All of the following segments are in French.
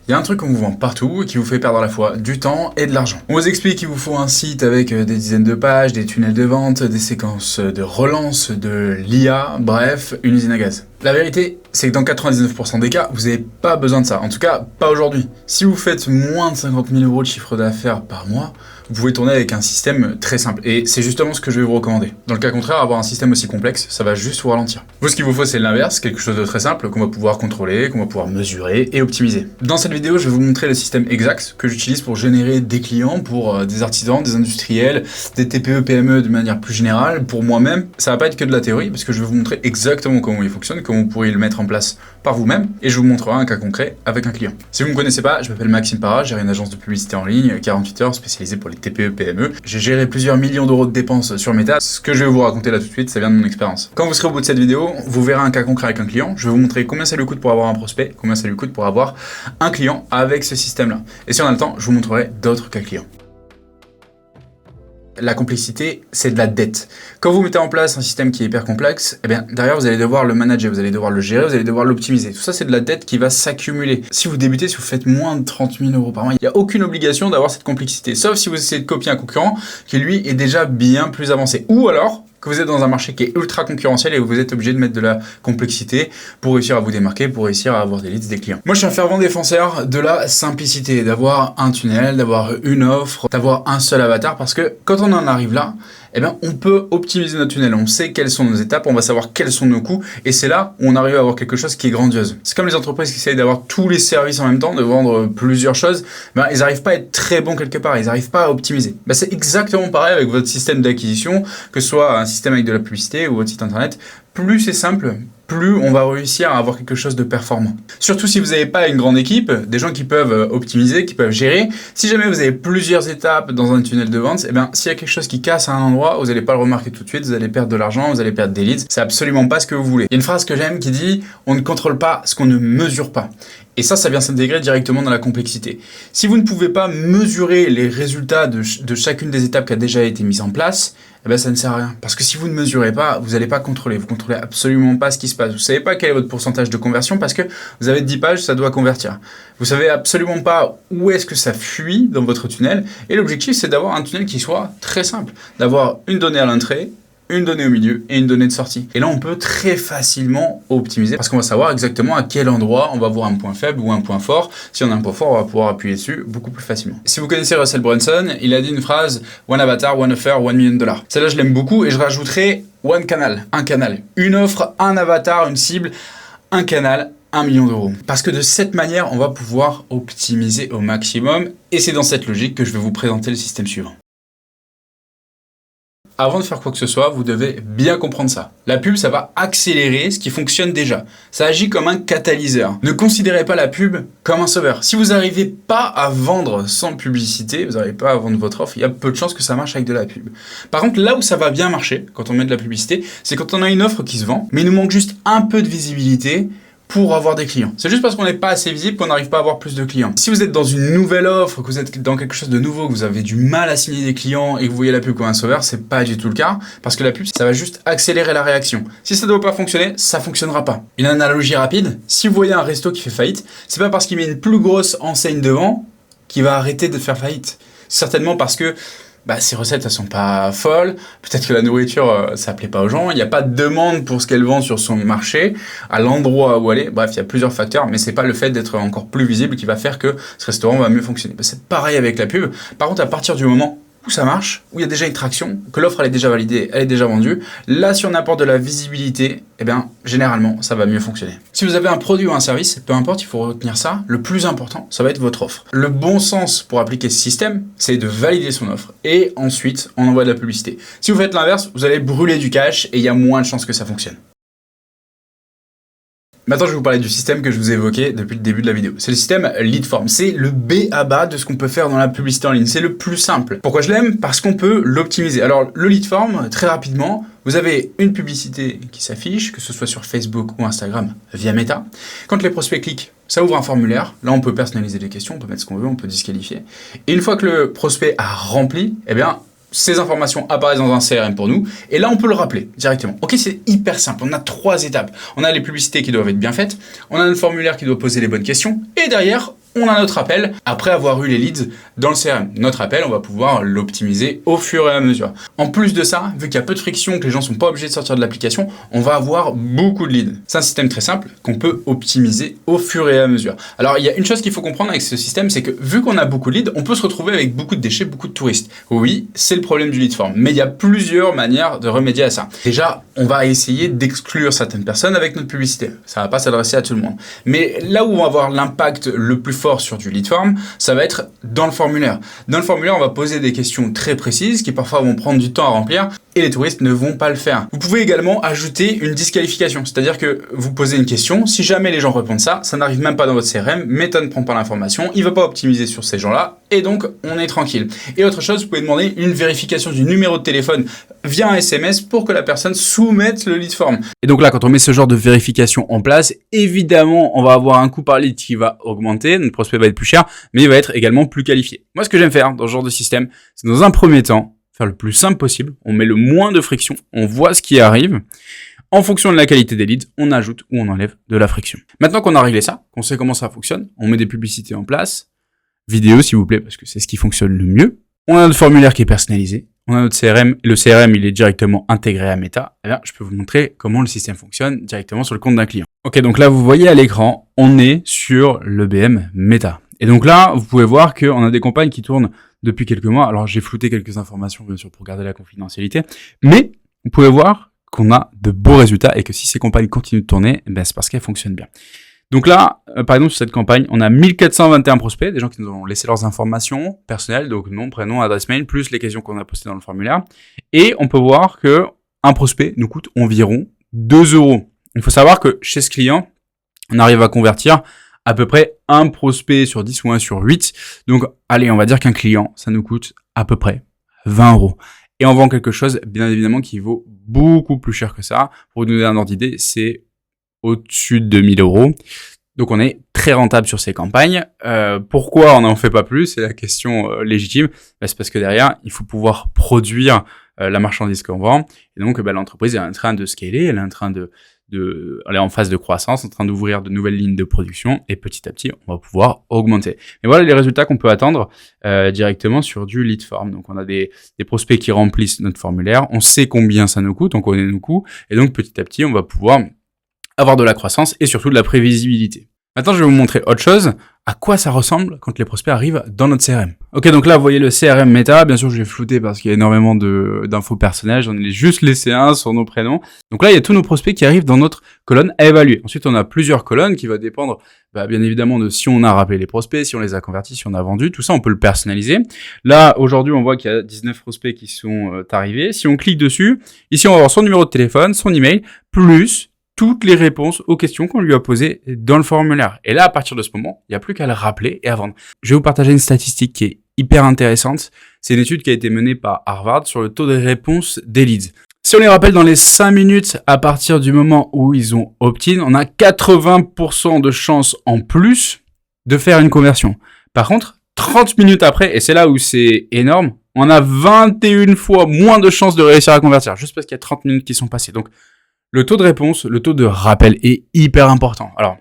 Il y a un truc qu'on vous vend partout et qui vous fait perdre à la fois du temps et de l'argent. On vous explique qu'il vous faut un site avec des dizaines de pages, des tunnels de vente, des séquences de relance, de l'IA, bref, une usine à gaz. La vérité, c'est que dans 99% des cas, vous n'avez pas besoin de ça. En tout cas, pas aujourd'hui. Si vous faites moins de 50 000 € de chiffre d'affaires par mois, vous pouvez tourner avec un système très simple. Et c'est justement ce que je vais vous recommander. Dans le cas contraire, avoir un système aussi complexe, ça va juste vous ralentir. Vous, ce qu'il vous faut, c'est l'inverse, quelque chose de très simple qu'on va pouvoir contrôler, qu'on va pouvoir mesurer et optimiser. Dans cette vidéo, je vais vous montrer le système exact que j'utilise pour générer des clients pour des artisans, des industriels, des TPE, PME de manière plus générale, pour moi-même. Ça va pas être que de la théorie, parce que je vais vous montrer exactement comment il fonctionne, comment vous pourriez le mettre en place par vous-même, et je vous montrerai un cas concret avec un client. Si vous ne me connaissez pas, je m'appelle Maxime Parra, j'ai une agence de publicité en ligne, 48 heures, spécialisée pour les TPE, PME. J'ai géré plusieurs millions d'euros de dépenses sur mes tasks. Ce que je vais vous raconter là tout de suite, ça vient de mon expérience. Quand vous serez au bout de cette vidéo, vous verrez un cas concret avec un client. Je vais vous montrer combien ça lui coûte pour avoir un prospect, combien ça lui coûte pour avoir un client avec ce système-là. Et si on a le temps, je vous montrerai d'autres cas clients. La complexité, c'est de la dette. Quand vous mettez en place un système qui est hyper complexe, eh bien, derrière, vous allez devoir le manager, vous allez devoir le gérer, vous allez devoir l'optimiser. Tout ça, c'est de la dette qui va s'accumuler. Si vous débutez, si vous faites moins de 30 000 € par mois, il n'y a aucune obligation d'avoir cette complexité. Sauf si vous essayez de copier un concurrent qui, lui, est déjà bien plus avancé. Ou alors, que vous êtes dans un marché qui est ultra concurrentiel et où vous êtes obligé de mettre de la complexité pour réussir à vous démarquer, pour réussir à avoir des leads, des clients. Moi, je suis un fervent défenseur de la simplicité, d'avoir un tunnel, d'avoir une offre, d'avoir un seul avatar, parce que quand on en arrive là, eh bien, on peut optimiser notre tunnel. On sait quelles sont nos étapes, on va savoir quels sont nos coûts, et c'est là où on arrive à avoir quelque chose qui est grandiose. C'est comme les entreprises qui essayent d'avoir tous les services en même temps, de vendre plusieurs choses, ben, ils n'arrivent pas à être très bons quelque part, ils n'arrivent pas à optimiser. Ben, c'est exactement pareil avec votre système d'acquisition, que ce soit un système avec de la publicité ou votre site internet. Plus c'est simple, plus on va réussir à avoir quelque chose de performant. Surtout si vous n'avez pas une grande équipe, des gens qui peuvent optimiser, qui peuvent gérer. Si jamais vous avez plusieurs étapes dans un tunnel de vente, eh bien, s'il y a quelque chose qui casse à un endroit, vous n'allez pas le remarquer tout de suite, vous allez perdre de l'argent, vous allez perdre des leads. C'est absolument pas ce que vous voulez. Il y a une phrase que j'aime qui dit « On ne contrôle pas ce qu'on ne mesure pas ». Et ça vient s'intégrer directement dans la complexité. Si vous ne pouvez pas mesurer les résultats de chacune des étapes qui a déjà été mise en place, eh ben ça ne sert à rien. Parce que si vous ne mesurez pas, vous n'allez pas contrôler. Vous contrôlez absolument pas ce qui se passe. Vous savez pas quel est votre pourcentage de conversion parce que vous avez 10 pages, ça doit convertir. Vous savez absolument pas où est-ce que ça fuit dans votre tunnel. Et l'objectif, c'est d'avoir un tunnel qui soit très simple. D'avoir une donnée à l'entrée, une donnée au milieu et une donnée de sortie. Et là, on peut très facilement optimiser parce qu'on va savoir exactement à quel endroit on va voir un point faible ou un point fort. Si on a un point fort, on va pouvoir appuyer dessus beaucoup plus facilement. Si vous connaissez Russell Brunson, il a dit une phrase « One avatar, one offer, $1 million ». Celle-là, je l'aime beaucoup et je rajouterai « one canal », un canal. Une offre, un avatar, une cible, un canal, $1 million. Parce que de cette manière, on va pouvoir optimiser au maximum et c'est dans cette logique que je vais vous présenter le système suivant. Avant de faire quoi que ce soit, vous devez bien comprendre ça. La pub, ça va accélérer ce qui fonctionne déjà. Ça agit comme un catalyseur. Ne considérez pas la pub comme un sauveur. Si vous n'arrivez pas à vendre sans publicité, vous n'arrivez pas à vendre votre offre, il y a peu de chances que ça marche avec de la pub. Par contre, là où ça va bien marcher, quand on met de la publicité, c'est quand on a une offre qui se vend, mais il nous manque juste un peu de visibilité pour avoir des clients. C'est juste parce qu'on n'est pas assez visible qu'on n'arrive pas à avoir plus de clients. Si vous êtes dans une nouvelle offre, que vous êtes dans quelque chose de nouveau, que vous avez du mal à signer des clients et que vous voyez la pub comme un sauveur, c'est pas du tout le cas parce que la pub, ça va juste accélérer la réaction. Si ça ne doit pas fonctionner, ça fonctionnera pas. Une analogie rapide, si vous voyez un resto qui fait faillite, c'est pas parce qu'il met une plus grosse enseigne devant qu'il va arrêter de faire faillite. Certainement parce que ces recettes, elles sont pas folles. Peut-être que la nourriture, ça plaît pas aux gens. Il n'y a pas de demande pour ce qu'elle vend sur son marché, à l'endroit où elle est. Bref, il y a plusieurs facteurs, mais c'est pas le fait d'être encore plus visible qui va faire que ce restaurant va mieux fonctionner. C'est pareil avec la pub. Par contre, à partir du moment où ça marche, où il y a déjà une traction, que l'offre elle est déjà validée, elle est déjà vendue, là si on apporte de la visibilité, eh bien généralement ça va mieux fonctionner. Si vous avez un produit ou un service, peu importe, il faut retenir ça, le plus important, ça va être votre offre. Le bon sens pour appliquer ce système, c'est de valider son offre et ensuite on envoie de la publicité. Si vous faites l'inverse, vous allez brûler du cash et il y a moins de chances que ça fonctionne. Maintenant, je vais vous parler du système que je vous ai évoqué depuis le début de la vidéo. C'est le système Leadform. C'est le B à bas de ce qu'on peut faire dans la publicité en ligne. C'est le plus simple. Pourquoi je l'aime? Parce qu'on peut l'optimiser. Alors, le Leadform, très rapidement, vous avez une publicité qui s'affiche, que ce soit sur Facebook ou Instagram via Meta. Quand les prospects cliquent, ça ouvre un formulaire. Là, on peut personnaliser les questions, on peut mettre ce qu'on veut, on peut disqualifier. Et une fois que le prospect a rempli, eh bien, ces informations apparaissent dans un CRM pour nous, et là on peut le rappeler directement. Ok, c'est hyper simple, on a 3 étapes. On a les publicités qui doivent être bien faites, on a un formulaire qui doit poser les bonnes questions, et derrière, on a notre appel après avoir eu les leads dans le CRM. Notre appel, on va pouvoir l'optimiser au fur et à mesure. En plus de ça, vu qu'il y a peu de friction, que les gens sont pas obligés de sortir de l'application, on va avoir beaucoup de leads. C'est un système très simple qu'on peut optimiser au fur et à mesure. Alors, il y a une chose qu'il faut comprendre avec ce système, c'est que vu qu'on a beaucoup de leads, on peut se retrouver avec beaucoup de déchets, beaucoup de touristes. Oui, c'est le problème du lead form, mais il y a plusieurs manières de remédier à ça. Déjà, on va essayer d'exclure certaines personnes avec notre publicité. Ça va pas s'adresser à tout le monde. Mais là où on va avoir l'impact le plus fort sur du lead form, ça va être dans le formulaire. Dans le formulaire, on va poser des questions très précises qui parfois vont prendre du temps à remplir et les touristes ne vont pas le faire. Vous pouvez également ajouter une disqualification, c'est-à-dire que vous posez une question, si jamais les gens répondent ça n'arrive même pas dans votre CRM, Meta ne prend pas l'information, il ne va pas optimiser sur ces gens-là et donc on est tranquille. Et autre chose, vous pouvez demander une vérification du numéro de téléphone via un SMS pour que la personne soumette le lead form. Et donc là, quand on met ce genre de vérification en place, évidemment, on va avoir un coût par lead qui va augmenter, notre prospect va être plus cher, mais il va être également plus qualifié. Moi, ce que j'aime faire dans ce genre de système, c'est dans un premier temps, faire le plus simple possible, on met le moins de friction, on voit ce qui arrive. En fonction de la qualité des leads, on ajoute ou on enlève de la friction. Maintenant qu'on a réglé ça, qu'on sait comment ça fonctionne, on met des publicités en place, vidéo s'il vous plaît, parce que c'est ce qui fonctionne le mieux. On a notre formulaire qui est personnalisé, on a notre CRM, le CRM il est directement intégré à Meta. Et là, je peux vous montrer comment le système fonctionne directement sur le compte d'un client. Ok, donc là vous voyez à l'écran, on est sur le BM Meta. Et donc là, vous pouvez voir qu'on a des campagnes qui tournent depuis quelques mois. Alors j'ai flouté quelques informations bien sûr pour garder la confidentialité, mais vous pouvez voir qu'on a de beaux résultats et que si ces campagnes continuent de tourner, c'est parce qu'elles fonctionnent bien. Donc là, par exemple, sur cette campagne, on a 1421 prospects, des gens qui nous ont laissé leurs informations personnelles, donc nom, prénom, adresse mail, plus les questions qu'on a postées dans le formulaire. Et on peut voir que un prospect nous coûte environ 2 euros. Il faut savoir que chez ce client, on arrive à convertir à peu près un prospect sur 10 ou 1 sur 8. Donc, allez, on va dire qu'un client, ça nous coûte à peu près 20 euros. Et on vend quelque chose, bien évidemment, qui vaut beaucoup plus cher que ça. Pour vous donner un ordre d'idée, c'est au-dessus de 1000 euros. Donc, on est très rentable sur ces campagnes. Pourquoi on n'en fait pas plus? C'est la question légitime. C'est parce que derrière, il faut pouvoir produire la marchandise qu'on vend. Et donc, l'entreprise est en train de scaler, elle est en train elle est en phase de croissance, en train d'ouvrir de nouvelles lignes de production et petit à petit, on va pouvoir augmenter. Et voilà les résultats qu'on peut attendre directement sur du lead form. Donc, on a des prospects qui remplissent notre formulaire, on sait combien ça nous coûte, on connaît nos coûts et donc petit à petit, on va pouvoir avoir de la croissance et surtout de la prévisibilité. Maintenant, je vais vous montrer autre chose, à quoi ça ressemble quand les prospects arrivent dans notre CRM. Ok, donc là, vous voyez le CRM Meta. Bien sûr, je l'ai flouté parce qu'il y a énormément d'infos personnelles. J'en ai juste laissé un sur nos prénoms. Donc là, il y a tous nos prospects qui arrivent dans notre colonne à évaluer. Ensuite, on a plusieurs colonnes qui va dépendre, bien évidemment, de si on a rappelé les prospects, si on les a convertis, si on a vendu. Tout ça, on peut le personnaliser. Là, aujourd'hui, on voit qu'il y a 19 prospects qui sont arrivés. Si on clique dessus, ici, on va avoir son numéro de téléphone, son email, plus toutes les réponses aux questions qu'on lui a posées dans le formulaire. Et là, à partir de ce moment, il n'y a plus qu'à le rappeler et à vendre. Je vais vous partager une statistique qui est hyper intéressante. C'est une étude qui a été menée par Harvard sur le taux de réponse des leads. Si on les rappelle dans les 5 minutes à partir du moment où ils ont opt-in, on a 80% de chances en plus de faire une conversion. Par contre, 30 minutes après, et c'est là où c'est énorme, on a 21 fois moins de chances de réussir à convertir, juste parce qu'il y a 30 minutes qui sont passées. Donc, le taux de réponse, le taux de rappel est hyper important. Alors,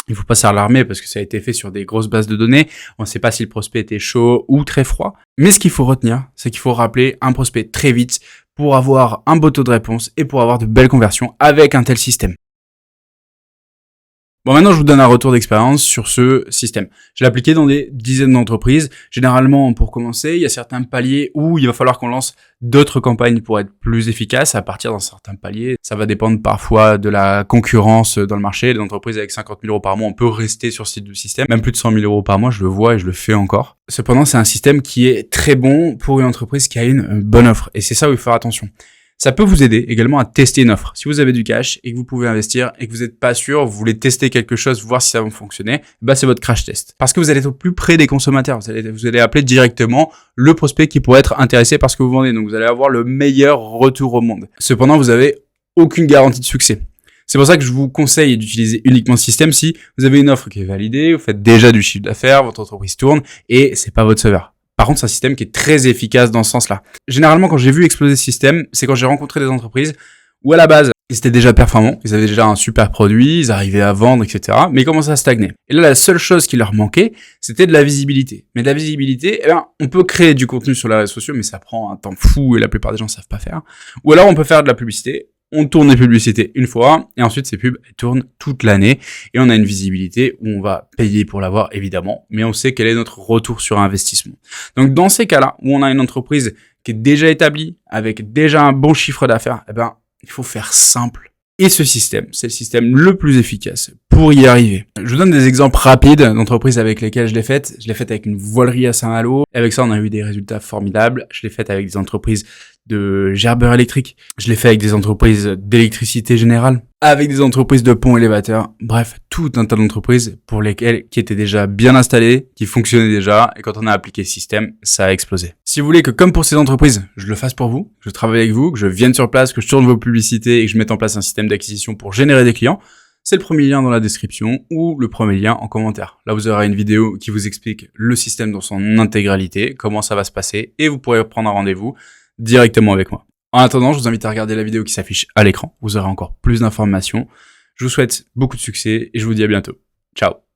il ne faut pas s'alarmer parce que ça a été fait sur des grosses bases de données. On ne sait pas si le prospect était chaud ou très froid. Mais ce qu'il faut retenir, c'est qu'il faut rappeler un prospect très vite pour avoir un beau taux de réponse et pour avoir de belles conversions avec un tel système. Bon, maintenant, je vous donne un retour d'expérience sur ce système. Je l'ai appliqué dans des dizaines d'entreprises. Généralement, pour commencer, il y a certains paliers où il va falloir qu'on lance d'autres campagnes pour être plus efficace. À partir d'un certain palier, ça va dépendre parfois de la concurrence dans le marché. Les entreprises avec 50 000 euros par mois, on peut rester sur ce type de système. Même plus de 100 000 euros par mois, je le vois et je le fais encore. Cependant, c'est un système qui est très bon pour une entreprise qui a une bonne offre. Et c'est ça où il faut faire attention. Ça peut vous aider également à tester une offre. Si vous avez du cash et que vous pouvez investir et que vous n'êtes pas sûr, vous voulez tester quelque chose, voir si ça va fonctionner, c'est votre crash test. Parce que vous allez être au plus près des consommateurs. Vous allez appeler directement le prospect qui pourrait être intéressé par ce que vous vendez. Donc, vous allez avoir le meilleur retour au monde. Cependant, vous avez aucune garantie de succès. C'est pour ça que je vous conseille d'utiliser uniquement ce système si vous avez une offre qui est validée, vous faites déjà du chiffre d'affaires, votre entreprise tourne et c'est pas votre sauveur. Par contre, c'est un système qui est très efficace dans ce sens-là. Généralement, quand j'ai vu exploser ce système, c'est quand j'ai rencontré des entreprises où à la base, Ils étaient déjà performants, ils avaient déjà un super produit, ils arrivaient à vendre, etc. Mais ils commençaient à stagner. Et là, la seule chose qui leur manquait, c'était de la visibilité. Mais de la visibilité, on peut créer du contenu sur les réseaux sociaux, mais ça prend un temps fou et la plupart des gens savent pas faire. Ou alors, on peut faire de la publicité. On tourne les publicités une fois, et ensuite ces pubs tournent toute l'année, et on a une visibilité où on va payer pour l'avoir, évidemment, mais on sait quel est notre retour sur investissement. Donc dans ces cas-là, où on a une entreprise qui est déjà établie, avec déjà un bon chiffre d'affaires, il faut faire simple. Et ce système, c'est le système le plus efficace pour y arriver. Je vous donne des exemples rapides d'entreprises avec lesquelles je l'ai faite. Je l'ai faite avec une voilerie à Saint-Malo. Avec ça, on a eu des résultats formidables. Je l'ai faite avec des entreprises de gerbeurs électriques. Je l'ai fait avec des entreprises d'électricité générale, avec des entreprises de ponts élévateurs. Bref, tout un tas d'entreprises qui étaient déjà bien installées, qui fonctionnaient déjà, et quand on a appliqué le système, ça a explosé. Si vous voulez que, comme pour ces entreprises, je le fasse pour vous, que je travaille avec vous, que je vienne sur place, que je tourne vos publicités et que je mette en place un système d'acquisition pour générer des clients, c'est le premier lien dans la description ou le premier lien en commentaire. Là, vous aurez une vidéo qui vous explique le système dans son intégralité, comment ça va se passer, et vous pourrez prendre un rendez-vous directement avec moi. En attendant, je vous invite à regarder la vidéo qui s'affiche à l'écran. Vous aurez encore plus d'informations. Je vous souhaite beaucoup de succès et je vous dis à bientôt. Ciao.